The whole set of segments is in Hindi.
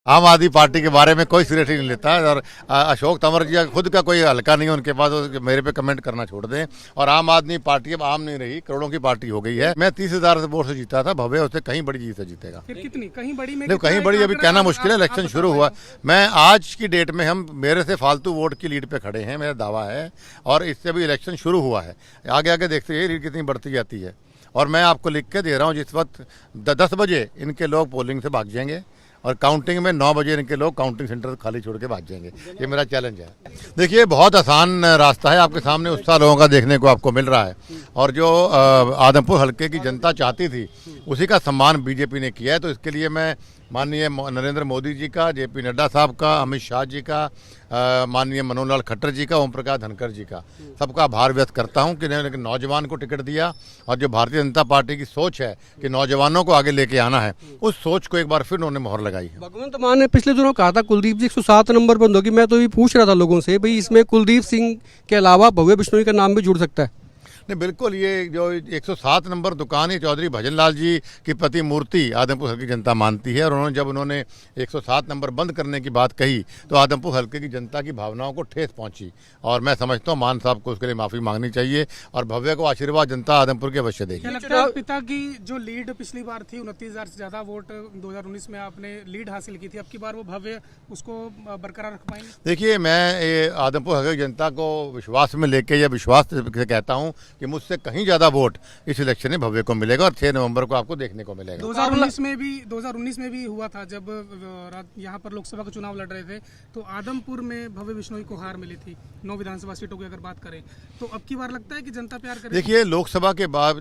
आम आदमी पार्टी के बारे में कोई सीरियसली नहीं लेता है। और अशोक तंवर जी खुद का कोई हल्का नहीं है उनके पास, मेरे पे कमेंट करना छोड़ दें। और आम आदमी पार्टी अब आम नहीं रही, करोड़ों की पार्टी हो गई है। मैं 30,000 वोट से जीता था, भव्य उससे कहीं बड़ी जीत से जीतेगा। फिर कितनी कहीं बड़ी में? नहीं, कहीं बड़ी अभी कहना मुश्किल है, इलेक्शन शुरू हुआ। मैं आज की डेट में हम मेरे से फालतू वोट की लीड पे खड़े हैं, मेरा दावा है। और इससे भी इलेक्शन शुरू हुआ है, आगे आगे देखते हैं लीड कितनी बढ़ती जाती है। और मैं आपको लिख के दे रहा हूँ, जिस वक्त 10 बजे इनके लोग पोलिंग से भाग जाएंगे और काउंटिंग में 9 बजे इनके लोग काउंटिंग सेंटर खाली छोड़ के भाग जाएंगे। ये मेरा चैलेंज है। देखिए, बहुत आसान रास्ता है, आपके सामने उत्साह लोगों का देखने को आपको मिल रहा है। और जो आदमपुर हल्के की जनता चाहती थी उसी का सम्मान बीजेपी ने किया है। तो इसके लिए मैं माननीय नरेंद्र मोदी जी का, जेपी नड्डा साहब का, अमित शाह जी का, माननीय मनोहर लाल खट्टर जी का, ओम प्रकाश धनखड़ जी का, सबका आभार व्यक्त करता हूं कि इन्होंने नौजवान को टिकट दिया। और जो भारतीय जनता पार्टी की सोच है कि नौजवानों को आगे लेके आना है, उस सोच को एक बार फिर उन्होंने मोहर लगाई है। भगवंत मान ने पिछले दिनों कहा था कुलदीप जी 107 नंबर बंद होगी। मैं तो ये पूछ रहा था लोगों से, भाई इसमें कुलदीप सिंह के अलावा भव्य बिश्नोई का नाम भी जुड़ सकता है? नहीं, बिल्कुल। ये जो 107 नंबर दुकान है चौधरी भजन लाल जी की प्रतिमूर्ति आदमपुर हल्के की जनता मानती है। और उन्होंने जब उन्होंने 107 नंबर बंद करने की बात कही तो आदमपुर हल्के की जनता की भावनाओं को ठेस पहुंची। और मैं समझता हूं मान साहब को उसके लिए माफ़ी मांगनी चाहिए और भव्य को आशीर्वाद जनता आदमपुर की अवश्य देगी। क्या लगता है पिता की जो लीड पिछली बार थी 29,000 से ज़्यादा वोट 2019 में आपने लीड हासिल की थी, अब की बार वो भव्य उसको बरकरार रख पाएंगे? देखिए, मैं आदमपुर हल्के की जनता को विश्वास में लेके या विश्वास से कहता हूं कि मुझसे कहीं ज़्यादा वोट इस इलेक्शन में भव्य को मिलेगा और 6 नवंबर को आपको देखने को मिलेगा। 2019 में भी हुआ था जब यहाँ पर लोकसभा का चुनाव लड़ रहे थे, तो आदमपुर में भव्य बिश्नोई को हार मिली थी 9 विधानसभा सीटों की अगर बात करें। तो अब की बार लगता है कि जनता प्यार करेगी? देखिए, लोकसभा के बाद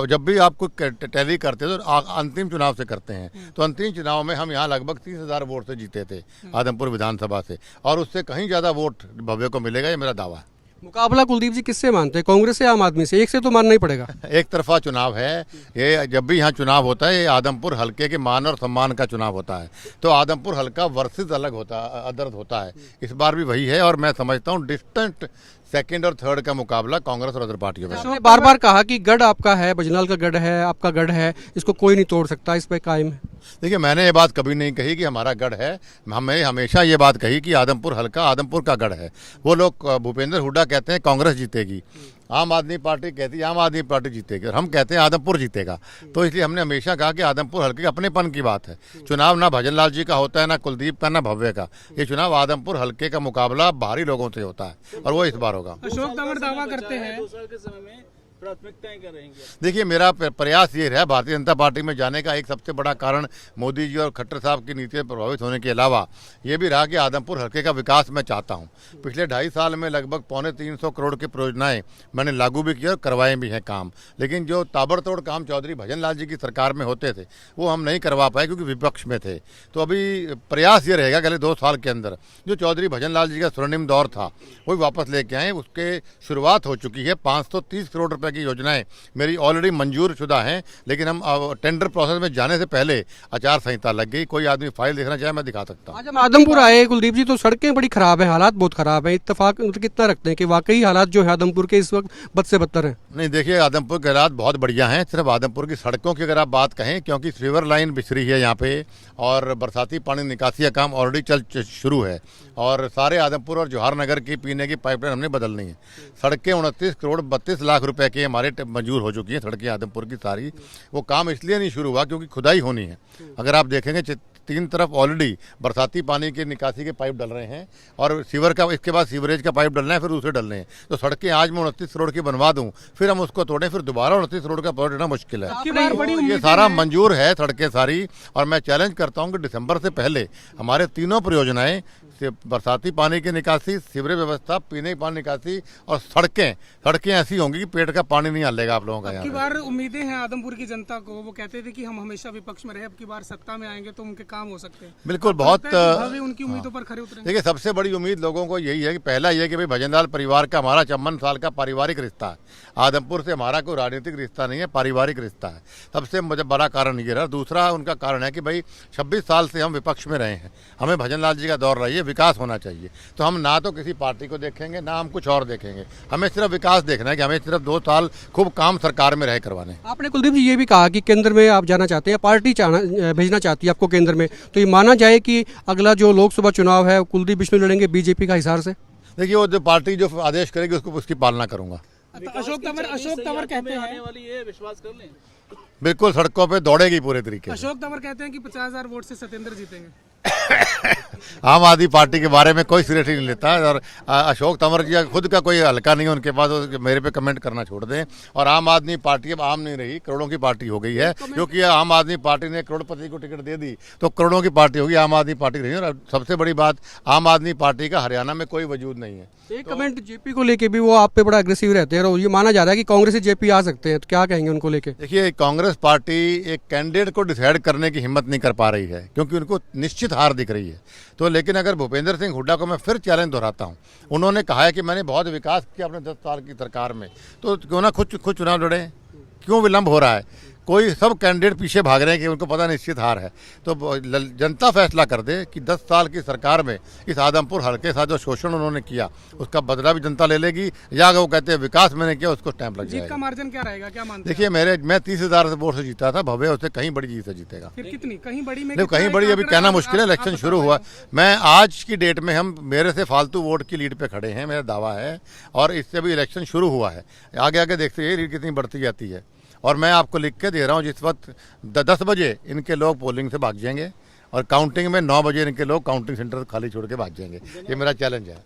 जब भी आपको टैली करते हैं तो अंतिम चुनाव से करते हैं। तो अंतिम चुनाव में हम यहाँ लगभग 30,000 वोट से जीते थे आदमपुर विधानसभा से, और उससे कहीं ज़्यादा वोट भव्य को मिलेगा, ये मेरा दावा है। मुकाबला कुलदीप जी किससे मानते हैं, कांग्रेस से आम आदमी से? एक से तो मानना ही पड़ेगा। एक तरफा चुनाव है ये। जब भी यहाँ चुनाव होता है, ये आदमपुर हल्के के मान और सम्मान का चुनाव होता है। तो आदमपुर हल्का वर्सेस अलग होता अदर होता है। इस बार भी वही है। और मैं समझता हूँ डिस्टेंट सेकंड और थर्ड का मुकाबला कांग्रेस और अदर पार्टियों में। आपने बार बार कहा कि गढ़ आपका है, बजनाल का गढ़ है, आपका गढ़ है, इसको कोई नहीं तोड़ सकता, इस पे कायम है? देखिए, मैंने ये बात कभी नहीं कही कि हमारा गढ़ है। हमें हमेशा ये बात कही कि आदमपुर हल्का आदमपुर का गढ़ है। वो लोग भूपेंद्र हुड्डा कहते हैं कांग्रेस जीतेगी, आम आदमी पार्टी कहती है आम आदमी पार्टी जीतेगी, और हम कहते हैं आदमपुर जीतेगा। तो इसलिए हमने हमेशा कहा कि आदमपुर हल्के अपनेपन की बात है। चुनाव ना भजन लाल जी का होता है, ना कुलदीप का, ना भव्य का। ये चुनाव आदमपुर हल्के का मुकाबला बाहरी लोगों से होता है और वो इस बार होगा। अशोक तंवर दावा करते हैं प्राथमिकताएं क्या रहेंगी? देखिए, मेरा प्रयास ये रहा भारतीय जनता पार्टी में जाने का। एक सबसे बड़ा कारण मोदी जी और खट्टर साहब की नीति से प्रभावित होने के अलावा ये भी रहा कि आदमपुर हल्के का विकास मैं चाहता हूँ। पिछले 2.5 साल में लगभग 325 करोड़ की परियोजनाएं मैंने लागू भी की और करवाए भी हैं काम। लेकिन जो ताबड़तोड़ काम चौधरी भजन लाल जी की सरकार में होते थे वो हम नहीं करवा पाए क्योंकि विपक्ष में थे। तो अभी प्रयास ये रहेगा अगले 2 साल के अंदर जो चौधरी भजन लाल जी का स्वर्णिम दौर था वो वापस लेके आए। उसके शुरुआत हो चुकी है। 530 करोड़ रुपए की योजनाएं मेरी ऑलरेडी मंजूर शुदा हैं। लेकिन हम टेंडर प्रोसेस में जाने से पहले आचार संहिता लग गई। कोई आदमी फाइल देखना चाहे मैं दिखा सकता हूँ। आज हम आदमपुर आए कुलदीप जी, तो सड़कें बड़ी खराब हैं, हालात बहुत खराब हैं। इत्तेफाक कितना रखते हैं कि वाकई हालात जो है आदमपुर के इस वक्त बद से बदतर हैं? नहीं, देखिए, आदमपुर के हालात बहुत बढ़िया हैं। सिर्फ आदमपुर की सड़कों की अगर आप बात कहें, क्योंकि रिवर लाइन बिछरी है यहाँ पे और बरसाती पानी निकासी का काम ऑलरेडी शुरू है। और सारे आदमपुर और जवाहर नगर की पीने की पाइपलाइन हमने बदलनी है। सड़कें 29 करोड़ 32 लाख रुपए की हमारे मंजूर हो चुकी हैं सड़कें आदमपुर की सारी। वो काम इसलिए नहीं शुरू हुआ क्योंकि खुदाई होनी है। अगर आप देखेंगे 3 तरफ ऑलरेडी बरसाती पानी की निकासी के पाइप डल रहे हैं और सीवर का, इसके बाद सीवरेज का पाइप डलना है, फिर दूसरे डलने हैं। तो सड़कें आज मैं 29 करोड़ की बनवा दूं, फिर हम उसको तोड़ें, फिर दोबारा 29 करोड़ का प्रोजेक्ट देना मुश्किल है। ये सारा मंजूर है सड़कें सारी। और मैं चैलेंज करता हूं कि दिसंबर से पहले हमारे तीनों परियोजनाएं, बरसाती पानी की निकासी, सीवरेज व्यवस्था, पीने की पानी निकासी और सड़कें ऐसी होंगी कि पेट का पानी नहीं हलेगा आप लोगों का। अब की बार उम्मीदें हैं आदमपुर की जनता को। वो कहते थे कि हम हमेशा विपक्ष में रहे, अब की बार सत्ता में आएंगे तो उनके काम हो सकते हैं। बिल्कुल, बहुत उनकी उम्मीदों पर खरे उतरे। देखिए, सबसे बड़ी उम्मीद लोगों को यही है कि पहला ये कि भाई भजनलाल परिवार का हमारा 54 साल का पारिवारिक रिश्ता है। आदमपुर से हमारा कोई राजनीतिक रिश्ता नहीं है, पारिवारिक रिश्ता है। सबसे बड़ा कारण ये रहा। दूसरा उनका कारण है कि भाई 26 साल से हम विपक्ष में रहे हैं, हमें भजनलाल जी का दौर रही है, विकास होना चाहिए। तो हम ना तो किसी पार्टी को देखेंगे ना हम कुछ और देखेंगे, हमें सिर्फ विकास देखना है कि हमें सिर्फ 2 साल खूब काम सरकार में रहे करवाने। आपने कुलदीप जी ये भी कहा कि केंद्र में आप जाना चाहते हैं, पार्टी भेजना चाहती है आपको केंद्र में, तो ये माना जाए कि अगला जो लोकसभा चुनाव है कुलदीप बिश्नोई लड़ेंगे बीजेपी का हिसार से? देखिए वो जो पार्टी जो आदेश करेगी उसको उसकी पालना करूंगा। तो अशोक तंवर कहते आने हैं, वाली है, विश्वास कर लें। बिल्कुल सड़कों पे दौड़ेगी पूरे तरीके से। अशोक तंवर कहते हैं कि 50,000 वोट से सत्येंद्र जीतेंगे। आम आदमी पार्टी के बारे में कोई सीरियसली नहीं लेता है, और अशोक तंवर जी खुद का कोई हल्का नहीं है उनके पास, वो मेरे पे कमेंट करना छोड़ दें। और आम आदमी पार्टी अब आम नहीं रही, करोड़ों की पार्टी हो गई है, क्योंकि आम आदमी पार्टी ने करोड़पति को टिकट दे दी तो करोड़ों की पार्टी होगी, आम आदमी पार्टी रही। और सबसे बड़ी बात, आम आदमी पार्टी का हरियाणा में कोई वजूद नहीं है। एक कमेंट जेपी को लेके भी वो आप पे बड़ा अग्रेसिव रहते हैं और ये माना जा रहा है कि कांग्रेस से जेपी आ सकते हैं, तो क्या कहेंगे उनको लेके? देखिए कांग्रेस पार्टी एक कैंडिडेट को डिसाइड करने की हिम्मत नहीं कर पा रही है, क्योंकि उनको निश्चित हार दिख रही है। तो लेकिन अगर भूपेंद्र सिंह हुड्डा को मैं फिर चैलेंज दोहराता हूं, उन्होंने कहा है कि मैंने बहुत विकास किया अपने 10 साल की सरकार में, तो क्यों ना खुद चुनाव लड़े, क्यों विलंब हो रहा है? कोई सब कैंडिडेट पीछे भाग रहे हैं कि उनको पता निश्चित हार है। तो जनता फैसला कर दे कि 10 साल की सरकार में इस आदमपुर हल्के के साथ जो शोषण उन्होंने किया उसका बदला भी जनता ले लेगी, या अगर वो कहते हैं विकास मैंने किया उसको स्टैंप लग जीत का जाएगा। मार्जिन क्या रहेगा, क्या मानते हैं? देखिए मैं 30,000 वोट से जीता था, भव्य उससे कहीं बड़ी जीत से जीतेगा। फिर कितनी, कहीं बड़ी में नहीं कितना कहीं है, बड़ी क्या अभी आंकड़ा कहना आप- मुश्किल है, आप इलेक्शन बता शुरू हुआ। पाएंगे? मैं आज की डेट में हम मेरे से फालतू वोट की लीड पे खड़े हैं, मेरा दावा है, और इससे अभी इलेक्शन शुरू हुआ है, आगे आगे देखते हैं लीड कितनी बढ़ती जाती है। और मैं आपको लिख के दे रहा हूँ, जिस वक्त 10 बजे इनके लोग पोलिंग से भाग जाएंगे और काउंटिंग में 9 बजे इनके लोग काउंटिंग सेंटर खाली छोड़ के भाग जाएंगे। ये मेरा चैलेंज है।